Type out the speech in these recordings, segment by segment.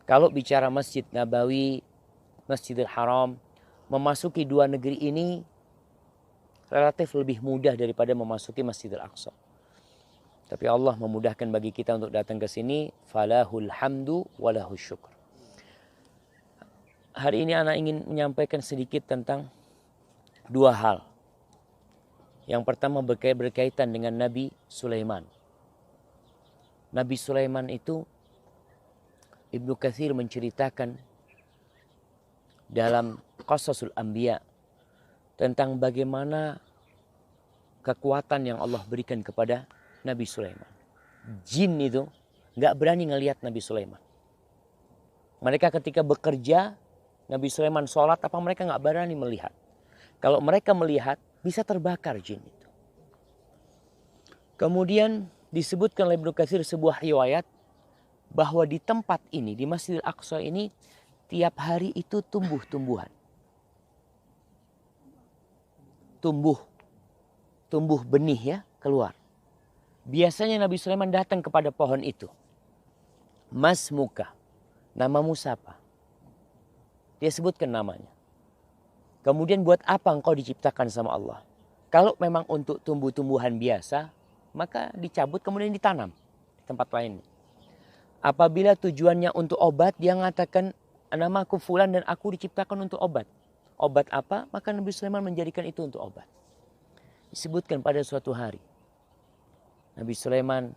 Kalau bicara Masjid Nabawi, Masjidil Haram, memasuki dua negeri ini relatif lebih mudah daripada memasuki Masjidil Aqsa. Tapi Allah memudahkan bagi kita untuk datang ke sini. Falahul hamdu walahul syukur. Hari ini anak ingin menyampaikan sedikit tentang dua hal. Yang pertama berkaitan dengan Nabi Sulaiman. Nabi Sulaiman itu Ibnu Katsir menceritakan dalam Qasasul Anbiya tentang bagaimana kekuatan yang Allah berikan kepada Nabi Sulaiman. Jin itu nggak berani ngelihat Nabi Sulaiman. Mereka ketika bekerja, Nabi Sulaiman sholat, apa mereka nggak berani melihat. Kalau mereka melihat, bisa terbakar jin itu. Kemudian disebutkan oleh Ibnu Katsir sebuah riwayat bahwa di tempat ini, di Masjidil Aqsa ini, tiap hari itu tumbuh-tumbuhan. Tumbuh benih ya, keluar. Biasanya Nabi Sulaiman datang kepada pohon itu. Mas muka, namamu siapa? Dia sebutkan namanya. Kemudian buat apa engkau diciptakan sama Allah? Kalau memang untuk tumbuh-tumbuhan biasa, maka dicabut kemudian ditanam di tempat lain. Apabila tujuannya untuk obat, dia mengatakan namaku fulan dan aku diciptakan untuk obat. Obat apa? Maka Nabi Sulaiman menjadikan itu untuk obat. Disebutkan pada suatu hari, Nabi Sulaiman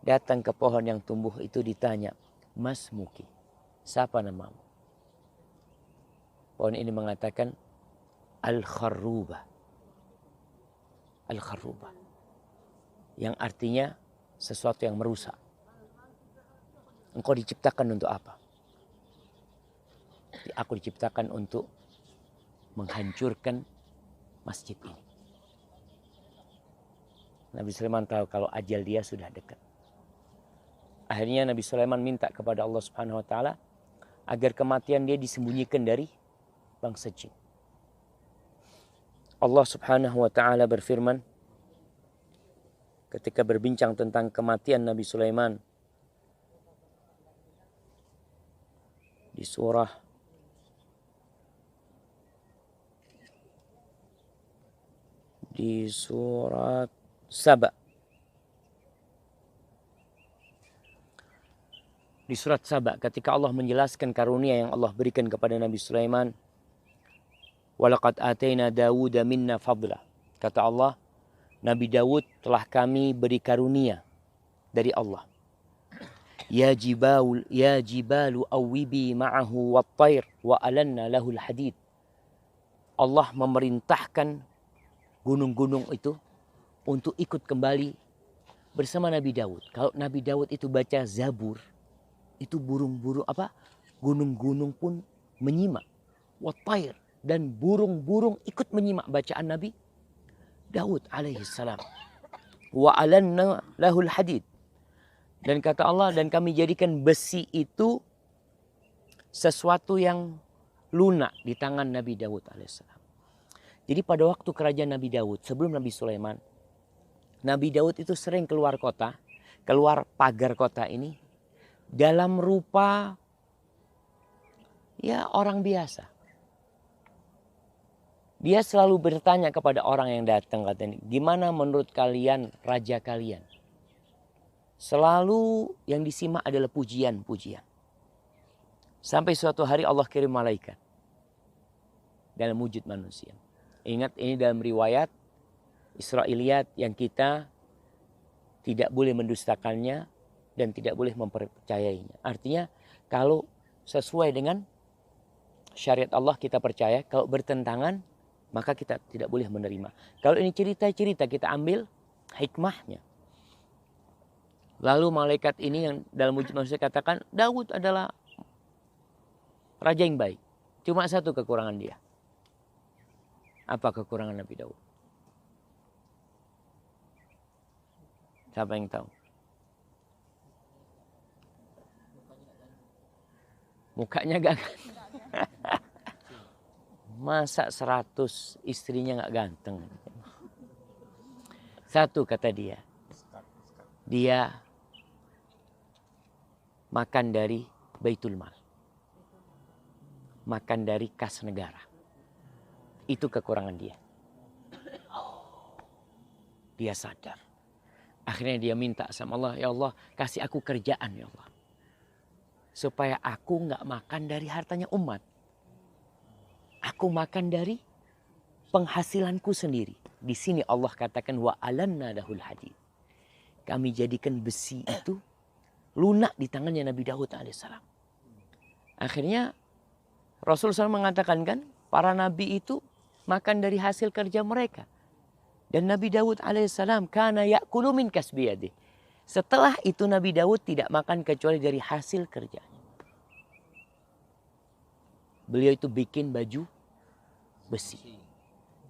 datang ke pohon yang tumbuh itu, ditanya, Mas Muki, siapa namamu? Pohon ini mengatakan, Al-Kharrubah. Al-Kharrubah. Yang artinya sesuatu yang merusak. Engkau diciptakan untuk apa? Aku diciptakan untuk menghancurkan masjid ini. Nabi Sulaiman tahu kalau ajal dia sudah dekat. Akhirnya Nabi Sulaiman minta kepada Allah Subhanahu wa taala agar kematian dia disembunyikan dari bangsa jin. Allah Subhanahu wa taala berfirman ketika berbincang tentang kematian Nabi Sulaiman di surat Saba. Di surat Saba ketika Allah menjelaskan karunia yang Allah berikan kepada Nabi Sulaiman. Walaqad ataina Dawuda minna fadla. Kata Allah, Nabi Dawud telah kami beri karunia dari Allah. Ya jibalu awwibi ma'ahu wat-tayr wa alanna lahul hadid. Allah memerintahkan gunung-gunung itu untuk ikut kembali bersama Nabi Daud. Kalau Nabi Daud itu baca Zabur, itu burung-burung gunung-gunung pun menyimak. Wat-tayr, dan burung-burung ikut menyimak bacaan Nabi Daud alaihissalam. Wa alanna lahul hadid. Dan kata Allah, dan kami jadikan besi itu sesuatu yang lunak di tangan Nabi Daud alaihissalam. Jadi pada waktu kerajaan Nabi Daud, sebelum Nabi Sulaiman, Nabi Daud itu sering keluar kota, keluar pagar kota ini, dalam rupa ya orang biasa. Dia selalu bertanya kepada orang yang datang, katanya, gimana menurut kalian raja kalian? Selalu yang disimak adalah pujian-pujian. Sampai suatu hari Allah kirim malaikat dalam wujud manusia. Ingat, ini dalam riwayat Israiliyat yang kita tidak boleh mendustakannya dan tidak boleh mempercayainya. Artinya kalau sesuai dengan syariat Allah kita percaya, kalau bertentangan maka kita tidak boleh menerima. Kalau ini cerita-cerita kita ambil hikmahnya. Lalu malaikat ini yang dalam wujud manusia katakan, Daud adalah raja yang baik. Cuma satu kekurangan dia. Apa kekurangan Nabi Daud? Siapa yang tahu? Mukanya ganteng. Masa 100 istrinya gak ganteng? Satu kata dia. Dia makan dari Baitul Mal. makan dari kas negara. Itu kekurangan dia. Dia sadar. Akhirnya dia minta sama Allah, ya Allah kasih aku kerjaan ya Allah. Supaya aku nggak makan dari hartanya umat. Aku makan dari penghasilanku sendiri. Di sini Allah katakan wa alanna lahul hadid. Kami jadikan besi itu lunak di tangannya Nabi Daud alaihissalam. Akhirnya Rasul SAW mengatakan kan, para nabi itu makan dari hasil kerja mereka. Dan Nabi Daud alaihissalam kana ya'kulu min kasbi yadihi. Setelah itu Nabi Daud tidak makan kecuali dari hasil kerjanya. Beliau itu bikin baju besi.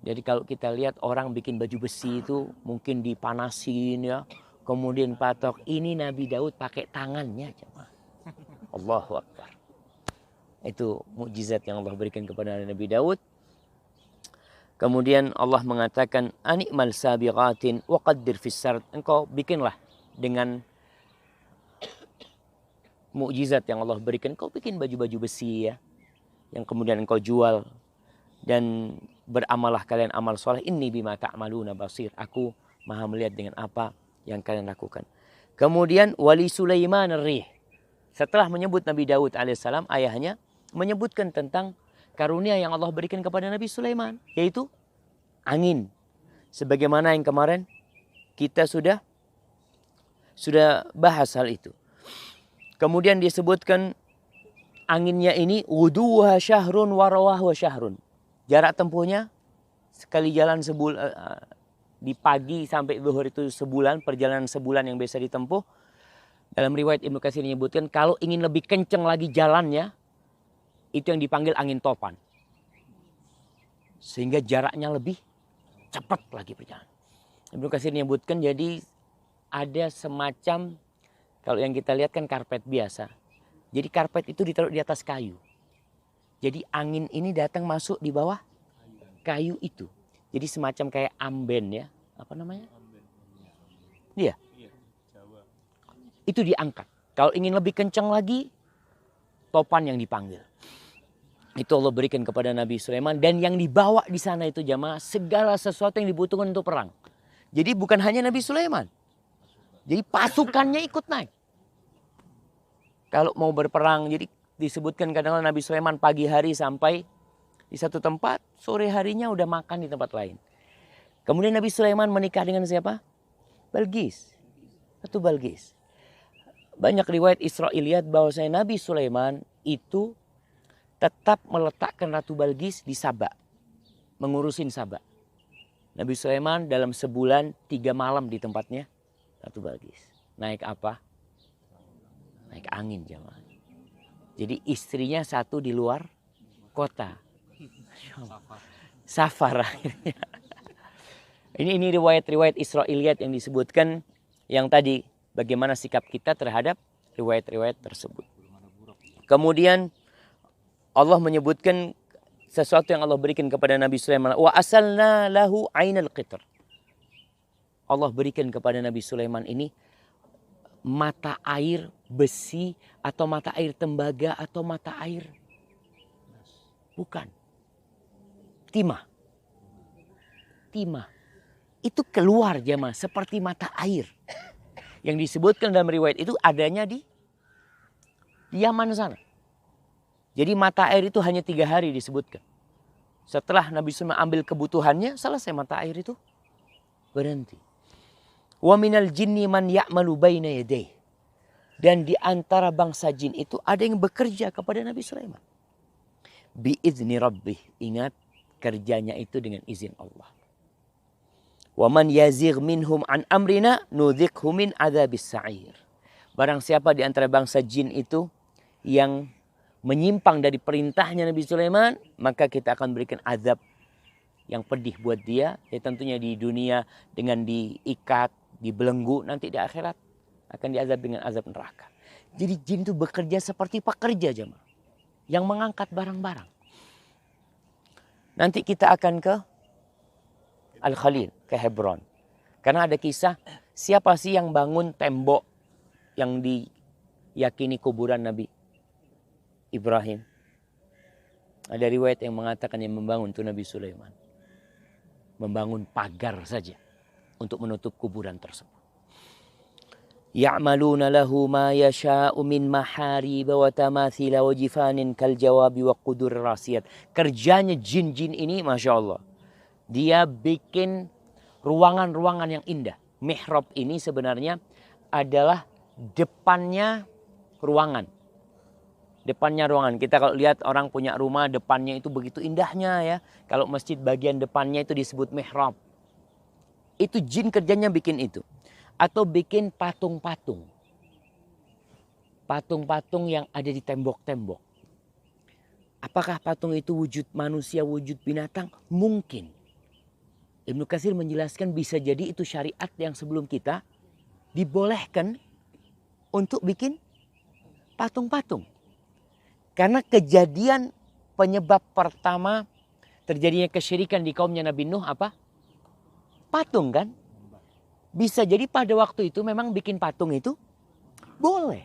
Jadi kalau kita lihat orang bikin baju besi itu mungkin dipanasin ya. Kemudian patok, ini Nabi Daud pakai tangannya. Allahu Akbar. Itu mukjizat yang Allah berikan kepada Nabi Daud. Kemudian Allah mengatakan, Ani'mal sabiqatin wa qaddir fis sard. Engkau bikinlah dengan mukjizat yang Allah berikan. Engkau bikin baju-baju besi ya. Yang kemudian engkau jual. Dan beramalah kalian amal soleh. Inni bima ta'maluna basir. Aku maha melihat dengan apa yang kalian lakukan. Kemudian wali Sulaiman ar-rih. Setelah menyebut Nabi Daud alaihissalam, ayahnya menyebutkan tentang karunia yang Allah berikan kepada Nabi Sulaiman, yaitu angin. Sebagaimana yang kemarin kita sudah bahas hal itu. Kemudian disebutkan anginnya ini wuduha syahrun warawahwa syahrun. Jarak tempuhnya sekali jalan di pagi sampai zuhur itu sebulan, perjalanan sebulan yang biasa ditempuh. Dalam riwayat Ibnu Katsir menyebutkan kalau ingin lebih kencang lagi jalannya, itu yang dipanggil angin topan. Sehingga jaraknya lebih cepat lagi perjalanan. Ibnu Katsir menyebutkan jadi ada semacam, kalau yang kita lihat kan karpet biasa. Jadi karpet itu ditaruh di atas kayu. Jadi angin ini datang masuk di bawah kayu itu. Jadi semacam kayak amben ya. Apa namanya? Iya. Itu diangkat. Kalau ingin lebih kencang lagi, topan yang dipanggil. Itu Allah berikan kepada Nabi Sulaiman. Dan yang dibawa di sana itu jamaah, segala sesuatu yang dibutuhkan untuk perang. Jadi bukan hanya Nabi Sulaiman. Jadi pasukannya ikut naik. Kalau mau berperang, jadi disebutkan kadang-kadang Nabi Sulaiman pagi hari sampai di satu tempat, sore harinya udah makan di tempat lain. Kemudian Nabi Sulaiman menikah dengan siapa? Balqis. Ratu Balqis. Banyak riwayat Israiliyat bahwasanya Nabi Sulaiman itu tetap meletakkan Ratu Balqis di Saba. Mengurusin Saba. Nabi Sulaiman dalam sebulan 3 malam di tempatnya Ratu Balqis. Naik apa? Naik angin jemaah. Jadi istrinya satu di luar kota. Safar akhirnya. Ini riwayat-riwayat Israiliyat yang disebutkan yang tadi bagaimana sikap kita terhadap riwayat-riwayat tersebut. Kemudian Allah menyebutkan sesuatu yang Allah berikan kepada Nabi Sulaiman. Wa asalna lahu ainal qitr. Allah berikan kepada Nabi Sulaiman ini mata air besi atau mata air tembaga atau mata air. Bukan. Timah. Itu keluar jemaah seperti mata air. Yang disebutkan dalam riwayat itu adanya di Yaman sana. Jadi mata air itu hanya 3 hari disebutkan. Setelah Nabi Sulaiman ambil kebutuhannya, selesai mata air itu berhenti. Wa minal jinni man ya'malu baina yadayhi. Dan di antara bangsa jin itu ada yang bekerja kepada Nabi Sulaiman. Biizni rabbih. Ingat, kerjanya itu dengan izin Allah. Wa man yazigh minhum an amrina nudzikhu min adzabis sa'ir. Barang siapa di antara bangsa jin itu yang menyimpang dari perintahnya Nabi Sulaiman, maka kita akan berikan azab yang pedih buat dia. Ya tentunya di dunia dengan diikat, dibelenggu, nanti di akhirat akan diazab dengan azab neraka. Jadi jin itu bekerja seperti pekerja jemaah yang mengangkat barang-barang. Nanti kita akan ke Al-Khalil, ke Hebron. Karena ada kisah siapa sih yang bangun tembok yang diyakini kuburan Nabi Ibrahim. Ada riwayat yang mengatakan yang membangun itu Nabi Sulaiman. Membangun pagar saja untuk menutup kuburan tersebut. Ya'maluna lahu ma yasha'u min maharib wa tamathila wa jifanin kal jawabi wa qudur rasiyat. Kerjanya jin-jin ini Masya Allah. Dia bikin ruangan-ruangan yang indah. Mihrab ini sebenarnya adalah depannya ruangan. Depannya ruangan. Kita kalau lihat orang punya rumah depannya itu begitu indahnya ya. Kalau masjid bagian depannya itu disebut mihrab. Itu jin kerjanya bikin itu. Atau bikin patung-patung. Patung-patung yang ada di tembok-tembok. Apakah patung itu wujud manusia, wujud binatang? Mungkin. Ibnu Katsir menjelaskan bisa jadi itu syariat yang sebelum kita dibolehkan untuk bikin patung-patung. Karena kejadian penyebab pertama terjadinya kesyirikan di kaumnya Nabi Nuh apa? Patung kan? Bisa jadi pada waktu itu memang bikin patung itu boleh.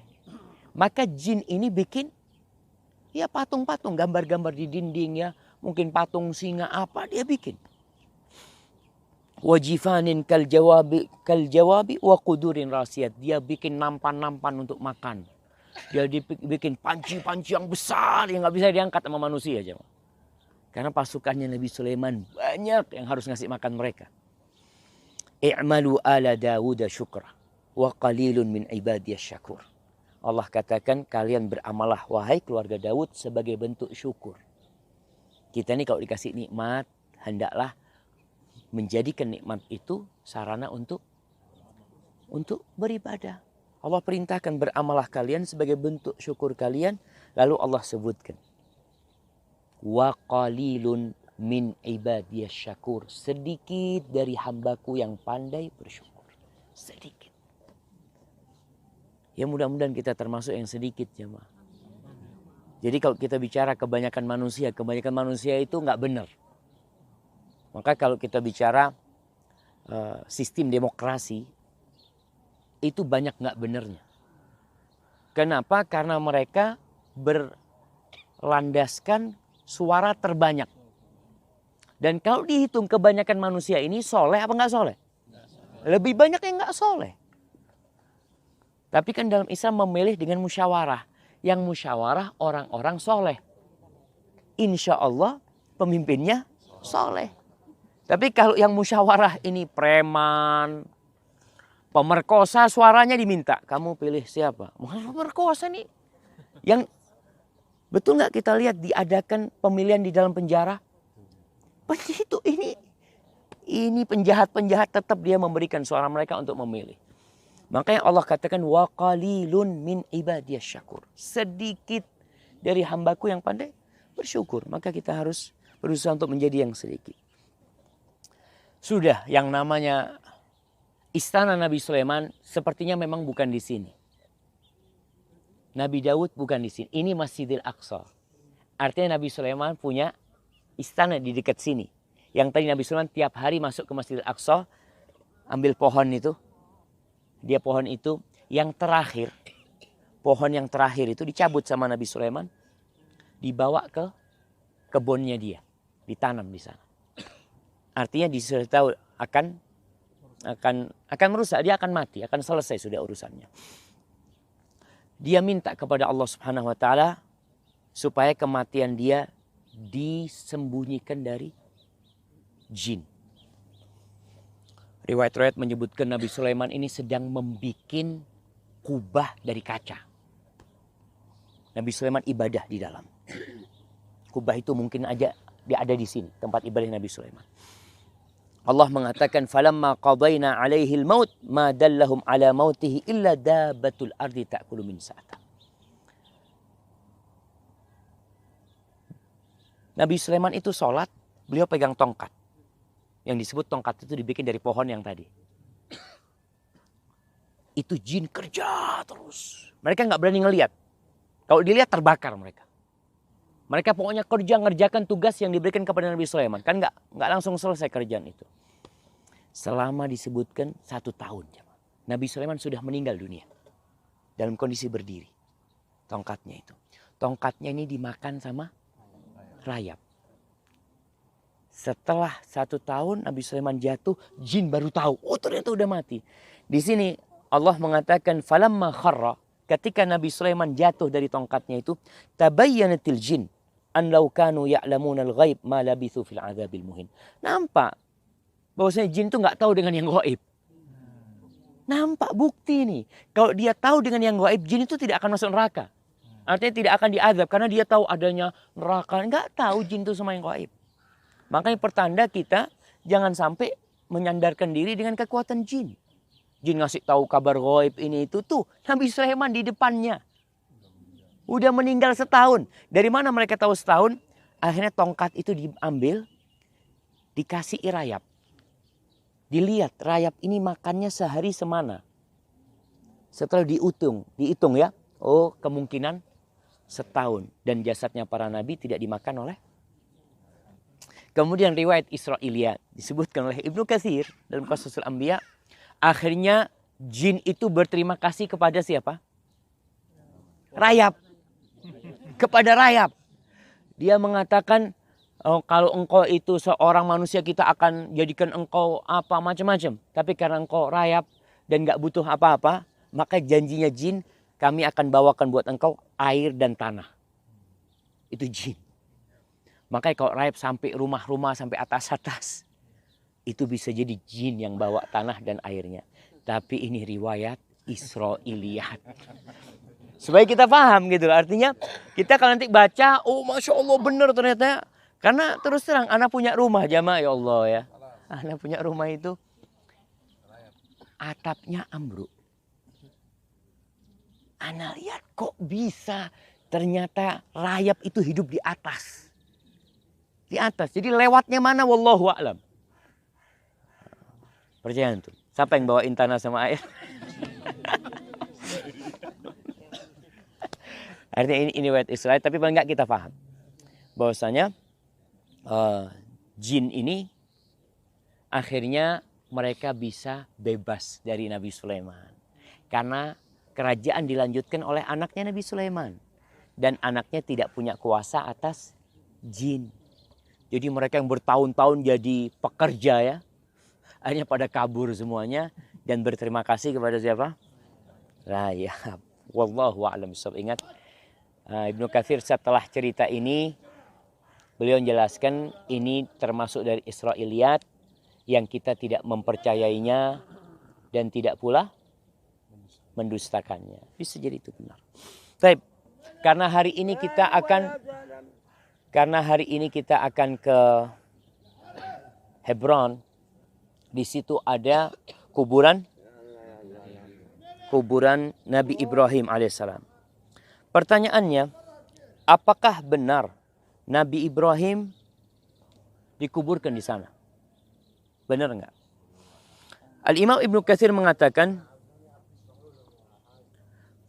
Maka jin ini bikin ya patung-patung, gambar-gambar di dinding ya. Mungkin patung singa apa dia bikin. Wajifanin kal jawabi wa qudurin rasiyat. Dia bikin nampan-nampan untuk makan. Dia bikin panci-panci yang besar yang nggak bisa diangkat sama manusia aja. Karena pasukannya Nabi Sulaiman banyak yang harus ngasih makan mereka. I'malu ala Dawud syukra wa qalilun min ibadiyas syakur. Allah katakan kalian beramalah wahai keluarga Daud sebagai bentuk syukur. Kita ini kalau dikasih nikmat hendaklah menjadikan nikmat itu sarana untuk beribadah. Allah perintahkan beramalah kalian sebagai bentuk syukur kalian. Lalu Allah sebutkan. Wa qalilun min ibadiyas syakur. Sedikit dari hambaku yang pandai bersyukur. Sedikit. Ya mudah-mudahan kita termasuk yang sedikit jemaah. Jadi kalau kita bicara kebanyakan manusia itu nggak benar. Maka kalau kita bicara sistem demokrasi, itu banyak nggak benernya. Kenapa? Karena mereka berlandaskan suara terbanyak. Dan kalau dihitung kebanyakan manusia ini soleh apa nggak soleh? Lebih banyak yang nggak soleh. Tapi kan dalam Islam memilih dengan musyawarah. Yang musyawarah orang-orang soleh. Insya Allah pemimpinnya soleh. Tapi kalau yang musyawarah ini preman, pemerkosa, suaranya diminta. Kamu pilih siapa? Pemerkosa nih. Yang betul nggak kita lihat diadakan pemilihan di dalam penjara? Begitu ini penjahat-penjahat tetap dia memberikan suara mereka untuk memilih. Makanya Allah katakan wa qalilun min ibadiyas syakur. Sedikit dari hambaku yang pandai bersyukur. Maka kita harus berusaha untuk menjadi yang sedikit. Sudah yang namanya istana Nabi Sulaiman sepertinya memang bukan di sini. Nabi Daud bukan di sini. Ini Masjidil Aqsa. Artinya Nabi Sulaiman punya istana di dekat sini. Yang tadi Nabi Sulaiman tiap hari masuk ke Masjidil Aqsa. Ambil pohon itu. Dia pohon itu yang terakhir. Pohon yang terakhir itu dicabut sama Nabi Sulaiman. Dibawa ke kebunnya dia. Ditanam di sana. Artinya dia sudah tahu akan merusak, dia akan mati, akan selesai sudah urusannya. Dia minta kepada Allah Subhanahu wa taala supaya kematian dia disembunyikan dari jin. Riwayat-riwayat menyebutkan Nabi Sulaiman ini sedang membikin kubah dari kaca. Nabi Sulaiman ibadah di dalam. Kubah itu mungkin aja dia ada di sini, tempat ibadah Nabi Sulaiman. Allah mengatakan falamma qadaina alaihi al-maut ma dallahum ala mautihi illa dabbatul ardi ta'kulu min sa'ata. Nabi Sulaiman itu sholat, beliau pegang tongkat. Yang disebut tongkat itu dibikin dari pohon yang tadi. Itu jin kerja terus. Mereka nggak berani ngelihat. Kalau dilihat terbakar mereka. Mereka pokoknya kerja ngerjakan tugas yang diberikan kepada Nabi Sulaiman. Kan nggak langsung selesai kerjaan itu. Selama disebutkan 1 tahun. Nabi Sulaiman sudah meninggal dunia. Dalam kondisi berdiri. Tongkatnya itu. Tongkatnya ini dimakan sama rayap. Setelah 1 tahun Nabi Sulaiman jatuh, jin baru tahu, oh ternyata udah mati. Di sini Allah mengatakan falamma kharra, ketika Nabi Sulaiman jatuh dari tongkatnya itu, tabayyanatil jin an law kanu ya'lamunal ghaib ma labithu fil adzabil muhin. Nampak bahwasanya jin itu nggak tahu dengan yang gaib. Nampak bukti nih. Kalau dia tahu dengan yang gaib, jin itu tidak akan masuk neraka. Artinya tidak akan diazab karena dia tahu adanya neraka. Nggak tahu jin itu sama yang gaib. Makanya pertanda kita jangan sampai menyandarkan diri dengan kekuatan jin. Jin ngasih tahu kabar gaib ini itu tuh Nabi Sulaiman di depannya. Udah meninggal setahun. Dari mana mereka tahu setahun? Akhirnya tongkat itu diambil, dikasih rayap. Dilihat rayap ini makannya sehari semana. Setelah dihitung ya. Oh kemungkinan setahun. Dan jasadnya para nabi tidak dimakan oleh. Kemudian riwayat Israiliyat disebutkan oleh Ibnu Katsir dalam Qasasul Anbiya. Akhirnya jin itu berterima kasih kepada siapa? Rayap. Kepada rayap. Dia mengatakan, oh, kalau engkau itu seorang manusia kita akan jadikan engkau apa macam-macam. Tapi karena engkau rayap dan gak butuh apa-apa, maka janjinya jin kami akan bawakan buat engkau air dan tanah. Itu jin. Makanya kalau rayap sampai rumah-rumah, sampai atas-atas, itu bisa jadi jin yang bawa tanah dan airnya. Tapi ini riwayat Israiliyat. Supaya kita paham gitu. Artinya kita kalau nanti baca, oh Masya Allah benar ternyata. Karena terus terang, anak punya rumah jamaah ya Allah ya. Anak punya rumah itu atapnya ambruk. Anak lihat kok bisa ternyata rayap itu hidup di atas. Di atas. Jadi lewatnya mana wallahu a'lam. Percaya tuh. Siapa yang bawain tanah sama air? Artinya ini riwayat Israel, tapi paling enggak kita paham bahwasanya jin ini akhirnya mereka bisa bebas dari Nabi Sulaiman. Karena kerajaan dilanjutkan oleh anaknya Nabi Sulaiman. Dan anaknya tidak punya kuasa atas jin. Jadi mereka yang bertahun-tahun jadi pekerja ya. Akhirnya pada kabur semuanya. Dan berterima kasih kepada siapa? Rayap. Wallahu a'lam bishawab. Ingat Ibnu Katsir setelah cerita ini, beliau menjelaskan ini termasuk dari Israiliyat yang kita tidak mempercayainya dan tidak pula mendustakannya. Bisa jadi itu benar. Baik, karena hari ini kita akan ke Hebron. Di situ ada kuburan Nabi Ibrahim alaihissalam. Pertanyaannya, apakah benar Nabi Ibrahim dikuburkan di sana? Benar enggak? Al-Imam Ibnu Katsir mengatakan,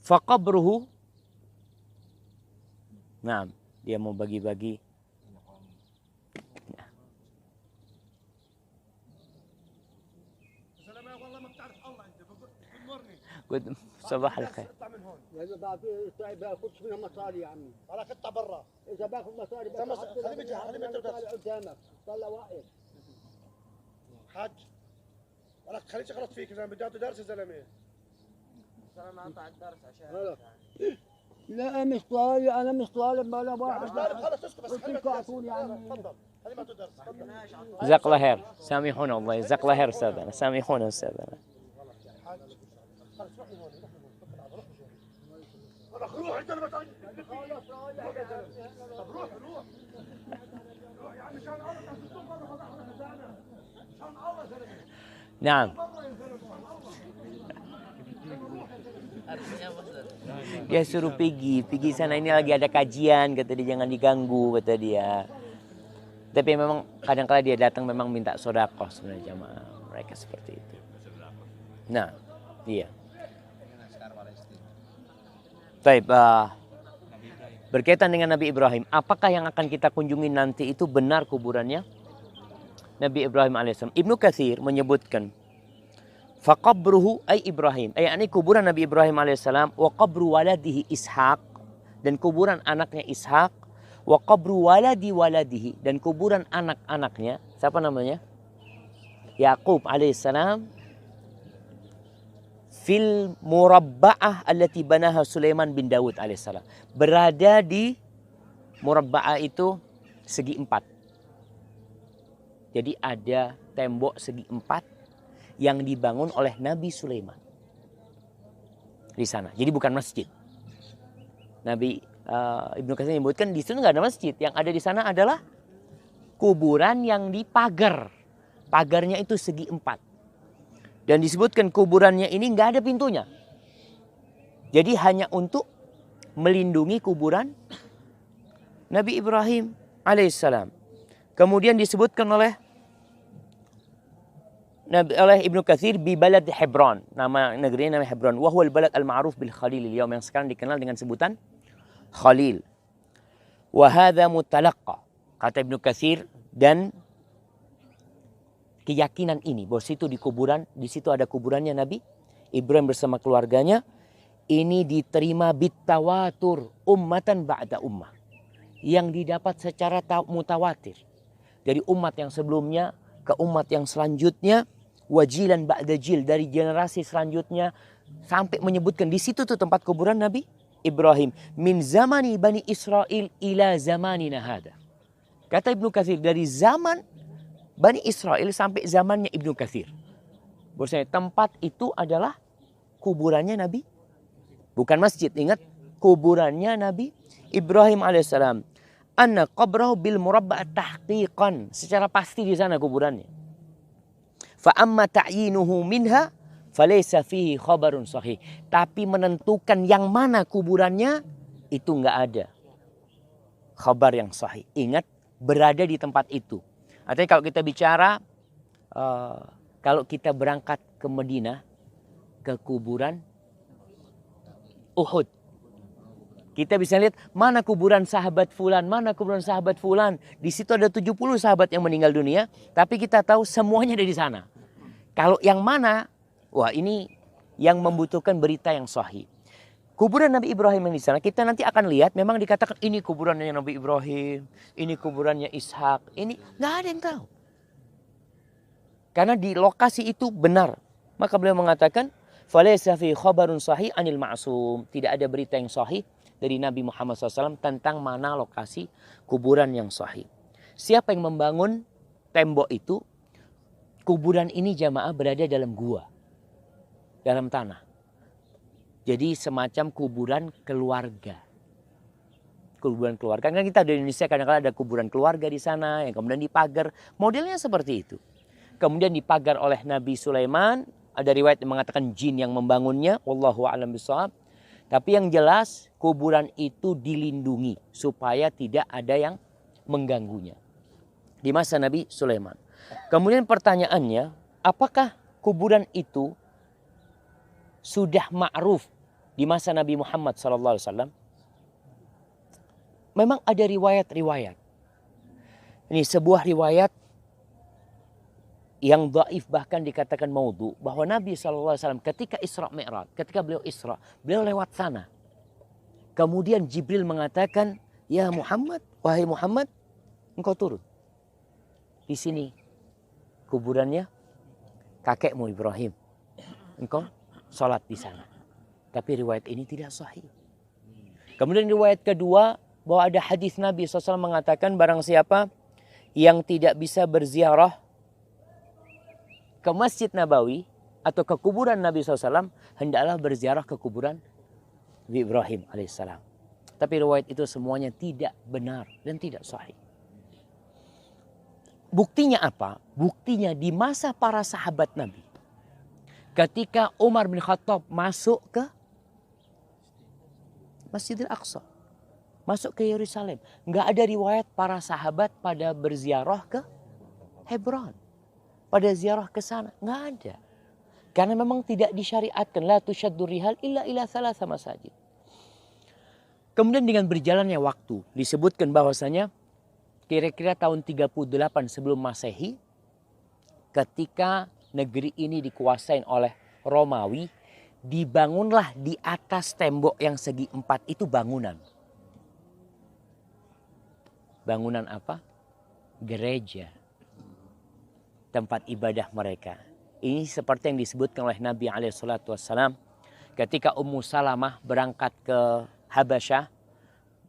faqabruhu. Nah, dia mau bagi-bagi. صباح الخير. اذا باخذش منها مصاري يا عمي. انا قطع برا. اذا باخذ مصاري خليه قدامك طلع واقف. حاج انا خليك غلط فيك اذا بدي اعطي درس يا زلمه. انا اقطع الدرس عشان لا مش طالب انا مش طالب ما انا واحد. مش طالب خلص اسكت بس خليك تعطوني يا عمي. تفضل خليه ما درس. جزاك الله خير. سامحونا والله جزاك الله خير استاذنا. سامحونا استاذنا. روح انت اللي بتعيط. طب روح روح يا عم مشان الله تحطهم بره فضحنا خزانه مشان الله زلمه. نعم. Dia suruh pergi sana, ini lagi ada kajian, kata dia jangan diganggu, kata dia. Tapi memang kadang-kala dia datang memang minta sedekah sebenarnya jamaah mereka seperti itu. Nah, iya. Baik, berkaitan dengan Nabi Ibrahim, apakah yang akan kita kunjungi nanti itu benar kuburannya Nabi Ibrahim alaihissalam? Ibnu Katsir menyebutkan, faqabruhu ay Ibrahim, yakni kuburan Nabi Ibrahim alaihissalam, wa qabru waladihi Ishaq, dan kuburan anaknya Ishaq, wa qabru waladi waladihi, dan kuburan anak-anaknya. Siapa namanya? Yaqub alaihissalam. Fil murabba'ah allati banaha Sulaiman bin Daud alaihissalam. Berada di murabba'ah itu segi 4. Jadi ada tembok segi 4 yang dibangun oleh Nabi Sulaiman di sana. Jadi bukan masjid. Nabi Ibnu Katsir menyebutkan di situ nggak ada masjid. Yang ada di sana adalah kuburan yang dipagar. Pagarnya itu segi 4. Dan disebutkan kuburannya ini nggak ada pintunya. Jadi hanya untuk melindungi kuburan Nabi Ibrahim alaihissalam. Kemudian disebutkan oleh Ibnu Katsir bi balad Hebron. Nama negerinya namanya Hebron. Wa huwal balad al-ma'ruf bil Khalil al-yawm, yang sekarang dikenal dengan sebutan Khalil. Wa hadza mutalaqqa, kata Ibnu Katsir, dan keyakinan ini bahwa situ di situ ada kuburannya Nabi Ibrahim bersama keluarganya, ini diterima bitawatur ummatan ba'da ummah, yang didapat secara mutawatir dari umat yang sebelumnya ke umat yang selanjutnya, wajilan ba'da jil, dari generasi selanjutnya, sampai menyebutkan di situ tuh tempat kuburan Nabi Ibrahim, min zamani Bani Israel ila zamanina hada. Kata Ibnu Katsir, dari zaman Bani Israel sampai zamannya Ibnu Katsir, bahwasanya tempat itu adalah kuburannya Nabi, bukan masjid. Ingat, kuburannya Nabi Ibrahim alaihissalam. Anna qabrahu bil murabba' tahqiqan, secara pasti di sana kuburannya. Fa amma ta'yinuhu minha falaysa fihi khabarun sahih. Tapi menentukan yang mana kuburannya itu enggak ada khabar yang sahih. Ingat, berada di tempat itu. Artinya kalau kita bicara, kalau kita berangkat ke Madinah, ke kuburan Uhud, kita bisa lihat mana kuburan sahabat fulan, mana kuburan sahabat fulan. Di situ ada 70 sahabat yang meninggal dunia, tapi kita tahu semuanya ada di sana. Kalau yang mana, wah ini yang membutuhkan berita yang sahih. Kuburan Nabi Ibrahim yang di sana, kita nanti akan lihat memang dikatakan ini kuburannya Nabi Ibrahim, ini kuburannya Ishak, ini nggak ada yang tahu. Karena di lokasi itu benar. Maka beliau mengatakan, falaysa fi khabarun sahih anil ma'sum. Tidak ada berita yang sahih dari Nabi Muhammad SAW tentang mana lokasi kuburan yang sahih. Siapa yang membangun tembok itu? Kuburan ini jamaah berada dalam gua, dalam tanah. Jadi semacam kuburan keluarga. Kuburan keluarga. Kan kita di Indonesia kadang-kadang ada kuburan keluarga di sana yang kemudian dipagar. Modelnya seperti itu. Kemudian dipagar oleh Nabi Sulaiman. Ada riwayat yang mengatakan jin yang membangunnya. Wallahu a'lam bishawab. Tapi yang jelas kuburan itu dilindungi supaya tidak ada yang mengganggunya. Di masa Nabi Sulaiman. Kemudian pertanyaannya, apakah kuburan itu sudah ma'ruf di masa Nabi Muhammad SAW? Memang ada riwayat-riwayat. Ini sebuah riwayat yang dhaif, bahkan dikatakan maudhu, bahwa Nabi SAW ketika Isra Mi'raj, ketika beliau Isra, beliau lewat sana. Kemudian Jibril mengatakan, ya Muhammad, wahai Muhammad, engkau turun. Di sini kuburannya kakekmu Ibrahim. Engkau sholat di sana. Tapi riwayat ini tidak sahih. Kemudian riwayat kedua, bahwa ada hadis Nabi SAW mengatakan barang siapa yang tidak bisa berziarah ke Masjid Nabawi atau ke kuburan Nabi SAW, hendaklah berziarah ke kuburan Nabi Ibrahim alaihissalam. Tapi riwayat itu semuanya tidak benar dan tidak sahih. Buktinya apa? Buktinya di masa para sahabat Nabi, ketika Umar bin Khattab masuk ke Masjidil Aqsa, masuk ke Yerusalem, nggak ada riwayat para sahabat pada berziarah ke Hebron, pada ziarah ke sana, nggak ada. Karena memang tidak disyariatkan, la tusyaddu rihal illa ila thalatha masajid. Kemudian dengan berjalannya waktu, disebutkan bahwasanya kira-kira tahun 38 sebelum Masehi, ketika negeri ini dikuasain oleh Romawi, dibangunlah di atas tembok yang segi 4 itu bangunan. Bangunan apa? Gereja. Tempat ibadah mereka. Ini seperti yang disebutkan oleh Nabi SAW ketika Ummu Salamah berangkat ke Habasyah.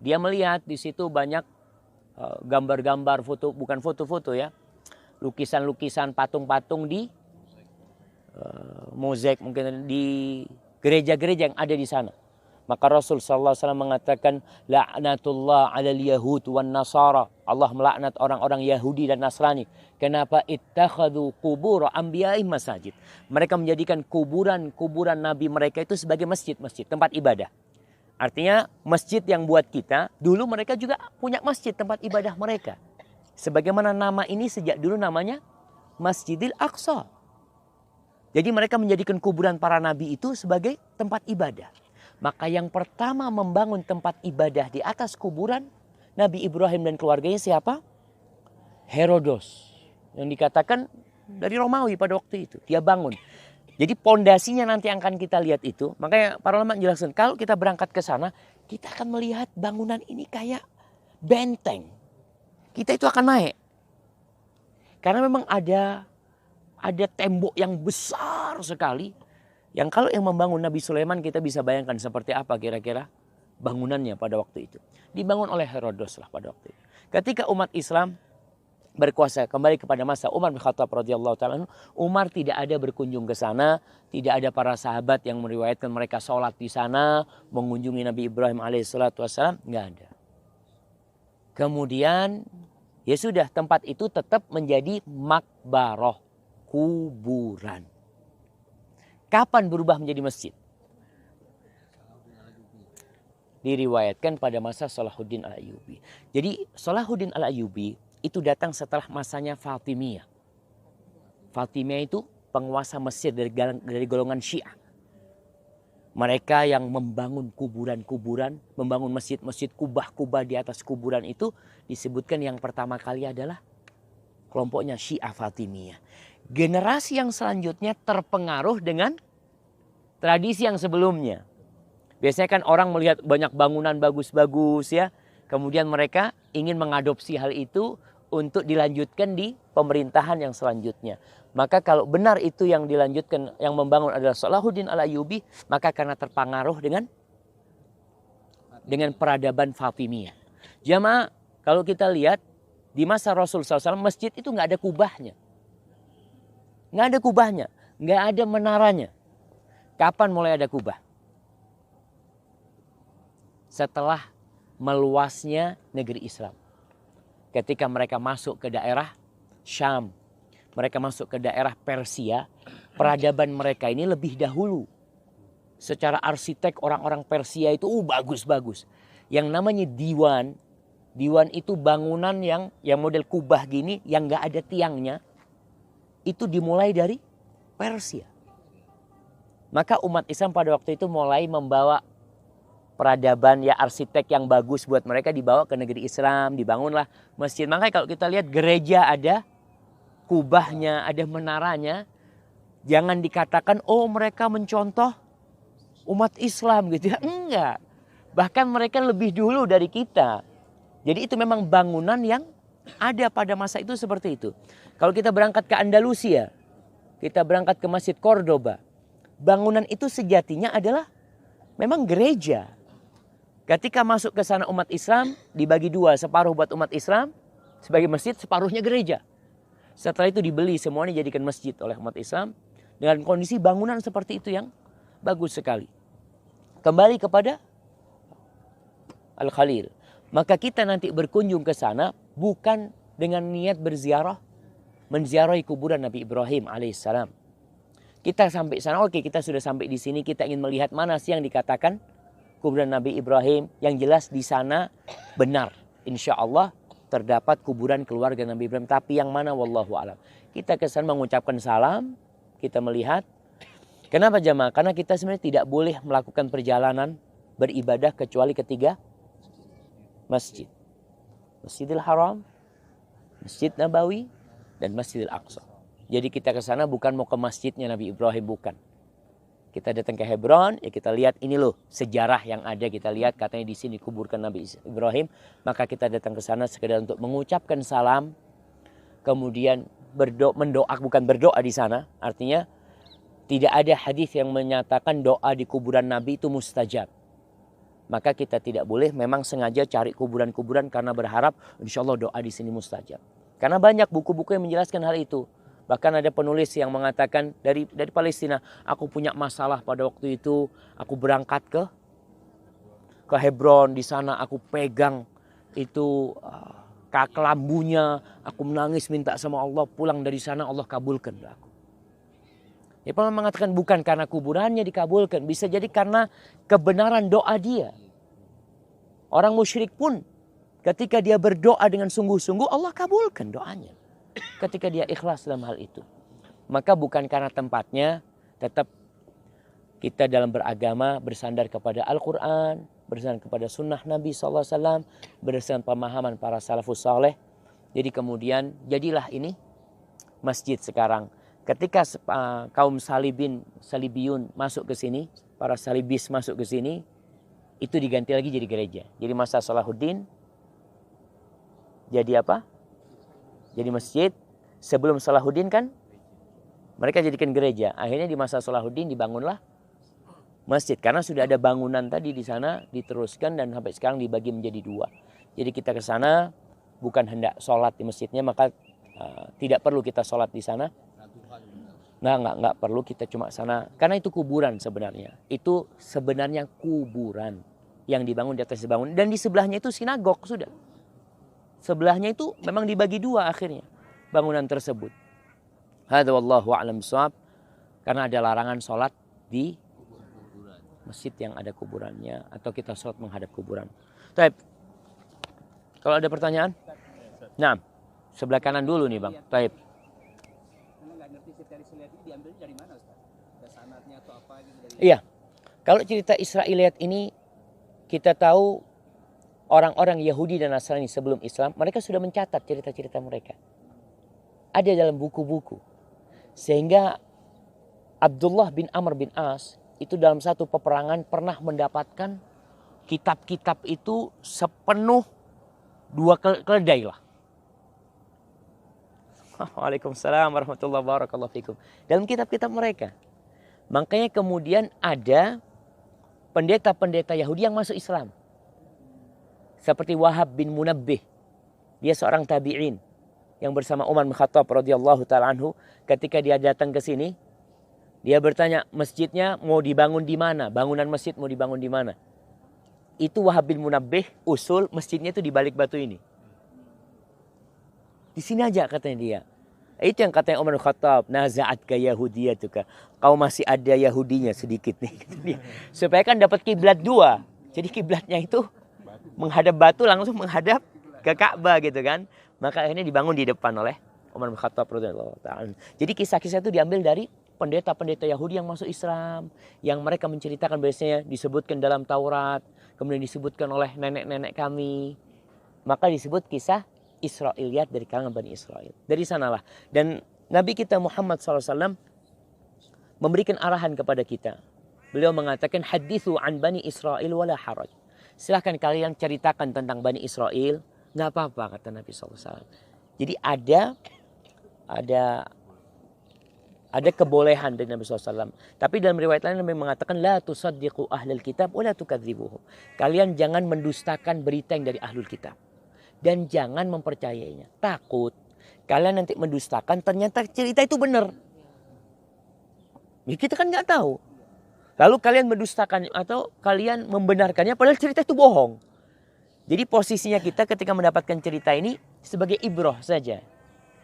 Dia melihat di situ banyak gambar-gambar, bukan foto-foto ya, lukisan-lukisan, patung-patung di mozaik, mungkin di gereja-gereja yang ada di sana. Maka Rasul sallallahu alaihi wasallam mengatakan la'natullah 'alal yahud wan nasara. Allah melaknat orang-orang Yahudi dan Nasrani. Kenapa? Ittakhadhu qubur anbiya'ihim masajid. Mereka menjadikan kuburan nabi mereka itu sebagai masjid-masjid, tempat ibadah. Artinya masjid yang buat kita, dulu mereka juga punya masjid, tempat ibadah mereka. Sebagaimana nama ini sejak dulu namanya Masjidil Aqsa. Jadi mereka menjadikan kuburan para nabi itu sebagai tempat ibadah. Maka yang pertama membangun tempat ibadah di atas kuburan Nabi Ibrahim dan keluarganya siapa? Herodos. Yang dikatakan dari Romawi pada waktu itu. Dia bangun. Jadi pondasinya nanti akan kita lihat itu. Makanya para ulama menjelaskan kalau kita berangkat ke sana, kita akan melihat bangunan ini kayak benteng. Kita itu akan naik. Karena memang ada tembok yang besar sekali. Yang kalau yang membangun Nabi Sulaiman kita bisa bayangkan seperti apa kira-kira bangunannya pada waktu itu. Dibangun oleh Herodos lah pada waktu itu. Ketika umat Islam berkuasa kembali kepada masa Umar bin Khattab radhiyallahu taala, Umar tidak ada berkunjung ke sana, tidak ada para sahabat yang meriwayatkan mereka sholat di sana, mengunjungi Nabi Ibrahim alaihissalatu wassalam, nggak ada. Kemudian ya sudah, tempat itu tetap menjadi makbaroh, kuburan. Kapan berubah menjadi masjid? Diriwayatkan pada masa Salahuddin Al-Ayyubi. Jadi Salahuddin Al-Ayyubi itu datang setelah masanya Fatimiyah. Fatimiyah itu penguasa Mesir dari golongan Syiah. Mereka yang membangun kuburan-kuburan, membangun masjid-masjid, kubah-kubah di atas kuburan itu disebutkan yang pertama kali adalah kelompoknya Syiah Fatimiyah. Generasi yang selanjutnya terpengaruh dengan tradisi yang sebelumnya. Biasanya kan orang melihat banyak bangunan bagus-bagus ya. Kemudian mereka ingin mengadopsi hal itu untuk dilanjutkan di pemerintahan yang selanjutnya. Maka kalau benar itu yang dilanjutkan, yang membangun adalah Salahuddin Al-Ayyubi, maka karena terpengaruh dengan peradaban Fatimiyah. Jamaah, kalau kita lihat di masa Rasul SAW masjid itu nggak ada kubahnya. Nggak ada kubahnya, nggak ada menaranya. Kapan mulai ada kubah? Setelah meluasnya negeri Islam. Ketika mereka masuk ke daerah Syam, mereka masuk ke daerah Persia, peradaban mereka ini lebih dahulu. Secara arsitek orang-orang Persia itu bagus-bagus. Yang namanya diwan itu bangunan yang model kubah gini, yang nggak ada tiangnya. Itu dimulai dari Persia. Maka umat Islam pada waktu itu mulai membawa peradaban ya arsitek yang bagus buat mereka, dibawa ke negeri Islam, dibangunlah masjid. Makanya kalau kita lihat gereja ada kubahnya, ada menaranya. Jangan dikatakan oh mereka mencontoh umat Islam gitu ya. Enggak. Bahkan mereka lebih dulu dari kita. Jadi itu memang bangunan yang ada pada masa itu seperti itu. Kalau kita berangkat ke Andalusia, kita berangkat ke Masjid Cordoba, bangunan itu sejatinya adalah memang gereja. Ketika masuk ke sana umat Islam dibagi dua, separuh buat umat Islam sebagai masjid, separuhnya gereja. Setelah itu dibeli semuanya dijadikan masjid oleh umat Islam dengan kondisi bangunan seperti itu yang bagus sekali. Kembali kepada Al-Khalil. Maka kita nanti berkunjung ke sana bukan dengan niat berziarah, menziarahi kuburan Nabi Ibrahim alaihissalam. Kita sampai sana, oke, kita sudah sampai di sini, kita ingin melihat mana sih yang dikatakan kuburan Nabi Ibrahim. Yang jelas di sana benar, insya Allah terdapat kuburan keluarga Nabi Ibrahim. Tapi yang mana wallahu alam. Kita ke sana mengucapkan salam, kita melihat. Kenapa jamaah? Karena kita sebenarnya tidak boleh melakukan perjalanan beribadah kecuali ketiga masjid. Masjidil Haram, Masjid Nabawi, dan Masjidil Aqsa. Jadi kita ke sana bukan mau ke masjidnya Nabi Ibrahim, bukan. Kita datang ke Hebron, ya kita lihat ini loh sejarah yang ada, kita lihat katanya di sini kuburkan Nabi Ibrahim, maka kita datang ke sana sekedar untuk mengucapkan salam, kemudian mendoa, bukan berdoa di sana, artinya tidak ada hadis yang menyatakan doa di kuburan Nabi itu mustajab. Maka kita tidak boleh memang sengaja cari kuburan-kuburan karena berharap insya Allah doa di sini mustajab. Karena banyak buku-buku yang menjelaskan hal itu. Bahkan ada penulis yang mengatakan dari Palestina, aku punya masalah pada waktu itu, aku berangkat ke Hebron, di sana aku pegang itu kelambunya, aku menangis minta sama Allah, pulang dari sana Allah kabulkan aku. Ya, Paman mengatakan bukan karena kuburannya dikabulkan, bisa jadi karena kebenaran doa dia. Orang musyrik pun ketika dia berdoa dengan sungguh-sungguh, Allah kabulkan doanya. Ketika dia ikhlas dalam hal itu. Maka bukan karena tempatnya, tetap kita dalam beragama bersandar kepada Al-Quran, bersandar kepada sunnah Nabi SAW, berdasarkan pemahaman para salafus saleh. Jadi kemudian jadilah ini masjid sekarang. Ketika kaum salibiyun masuk ke sini, para salibis masuk ke sini, itu diganti lagi jadi gereja. Jadi masa Salahuddin jadi apa? Jadi masjid. Sebelum Salahuddin kan mereka jadikan gereja. Akhirnya di masa Salahuddin dibangunlah masjid. Karena sudah ada bangunan tadi di sana, diteruskan dan sampai sekarang dibagi menjadi dua. Jadi kita ke sana bukan hendak sholat di masjidnya, maka tidak perlu kita sholat di sana. Nggak perlu, kita cuma sana. Karena itu kuburan sebenarnya. Itu sebenarnya kuburan yang dibangun di atas bangunan. Dan di sebelahnya itu sinagog sudah. Sebelahnya itu memang dibagi dua akhirnya bangunan tersebut. Hadza wallahu a'lam bishawab. Karena ada larangan sholat di masjid yang ada kuburannya atau kita sholat menghadap kuburan. Taib. Kalau ada pertanyaan? Nah, sebelah kanan dulu nih Bang. Taib. Iya. Kalau cerita Israiliyat ini kita tahu orang-orang Yahudi dan Nasrani sebelum Islam, mereka sudah mencatat cerita-cerita mereka. Ada dalam buku-buku. Sehingga Abdullah bin Amr bin As itu dalam satu peperangan pernah mendapatkan kitab-kitab itu sepenuh 2 keledai lah. Waalaikumsalam warahmatullahi wabarakatuh. Dalam kitab-kitab mereka. Makanya kemudian ada pendeta-pendeta Yahudi yang masuk Islam. Seperti Wahab bin Munabbih. Dia seorang tabi'in yang bersama Umar bin Khattab radhiyallahu ta'ala anhu. Ketika dia datang ke sini, dia bertanya, masjidnya mau dibangun di mana? Bangunan masjid mau dibangun di mana? Itu Wahab bin Munabbih, usul masjidnya itu di balik batu ini. Di sini aja katanya dia. Itu yang katanya Umar bin Khattab, naza'at ka yahudiyatuka. Kau masih ada Yahudinya sedikit nih. Supaya kan dapat kiblat 2. Jadi kiblatnya itu menghadap batu, langsung menghadap ke Ka'bah gitu kan. Maka akhirnya dibangun di depan oleh Umar bin Khattab radhiyallahu ta'ala. Jadi kisah-kisah itu diambil dari pendeta-pendeta Yahudi yang masuk Islam, yang mereka menceritakan biasanya disebutkan dalam Taurat, kemudian disebutkan oleh nenek-nenek kami. Maka disebut kisah Israiliyat dari kalangan Bani Israel. Dari sanalah. Dan Nabi kita Muhammad SAW memberikan arahan kepada kita. Beliau mengatakan, hadithu an Bani Israel wala haraj. Silahkan kalian ceritakan tentang Bani Israel, nggak apa-apa kata Nabi SAW. Jadi ada kebolehan dari Nabi SAW. Tapi dalam riwayat lain Nabi mengatakan, la tusaddiqu ahlul kitab wa la tukadzibuhum. Kalian jangan mendustakan berita yang dari ahlul kitab. Dan jangan mempercayainya. Takut kalian nanti mendustakan, ternyata cerita itu benar. Ya, kita kan nggak tahu. Lalu kalian mendustakan atau kalian membenarkannya padahal cerita itu bohong. Jadi posisinya kita ketika mendapatkan cerita ini sebagai ibroh saja.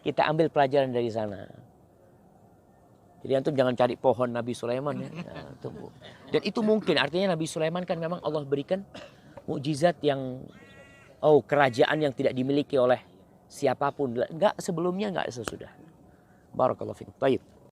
Kita ambil pelajaran dari sana. Jadi antum jangan cari pohon Nabi Sulaiman ya. Nah, tunggu. Dan itu mungkin artinya Nabi Sulaiman kan memang Allah berikan mukjizat yang kerajaan yang tidak dimiliki oleh siapapun. Enggak sebelumnya, enggak sesudah. Barakallahu fiikum. Baik.